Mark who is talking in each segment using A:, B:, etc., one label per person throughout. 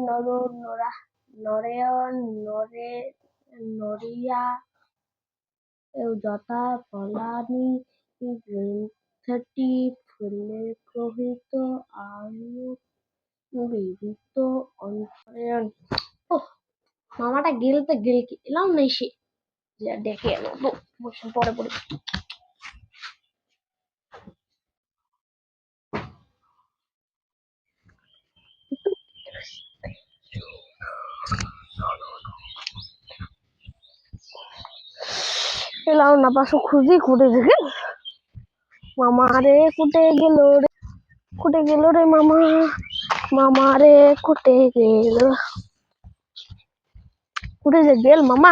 A: নর নরা নরে নরে নরিয়া যথা ফলানি গ্রন্থটি ফুলে প্রহিত বিভূত অন্তরায়ণ। মামাটা গেলতে গেলকে এলাম না এসে ডেকে এলো তো বসে পরে পড়ে এলাম না পাশে খুঁজে খুঁটে দেখে মামা রে কুটে গেল রে মামা মামা রে কুটে গেল কুটে যে গেল মামা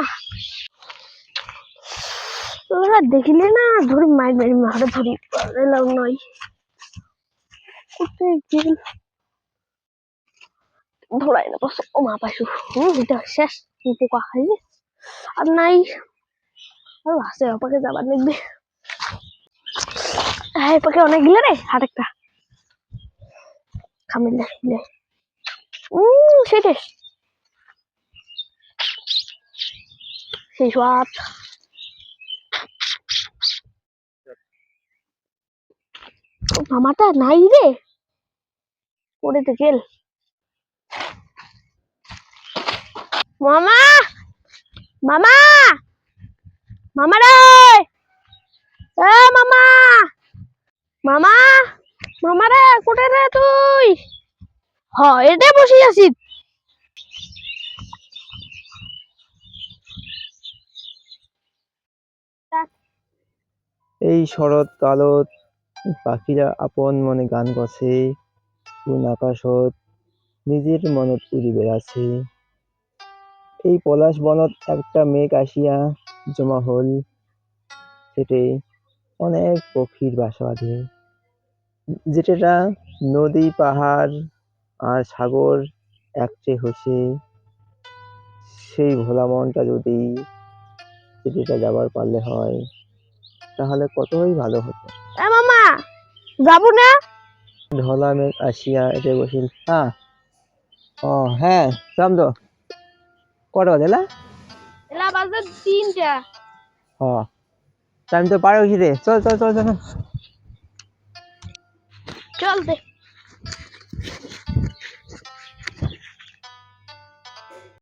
A: ওরা দেখিলে না ধরি মাইর মারি মারে ধরি এলাম নয় কুটে গেল ধরাই না পাশে ও মা পাশু এটা শেষ পোকা খাইলে আর নাই আর আছে ওপাকে যাবার লাগবে। হ্যাঁ পাকে অনেক গিলে রে হাট একটা খামিলে সেটাই সেই স্বাদ মামাটা নাই রে পড়েতে গেল মামা মামা মামা রে মামা মামা মামা রে কোটে রে তুই হ এটে বসে আছি
B: এই শরৎ কালত পাখিরা আপন মনে গান গছে কোন আকাশত নিজের মনত উড়ি বেড়াছে। এই পলাশ বনত একটা মেঘ আসিয়া জমা হল সেটে অনেক পক্ষীর বাসা বাঁধে যেটা নদী পাহাড় আর সাগর একটে হসে সেই ভোলা মনটা যদি সেটা যাবার পারলে হয় তাহলে কতই ভালো হতো।
A: মামা যাবো না
B: ঢলা মেঘ আসিয়া এটে বসিল ও হ্যাঁ যাম তো কটা বাজে
A: এলা বাজে 3টা
B: টাইম তো পার হয়েছি রে চল চল চল চল
A: চল দে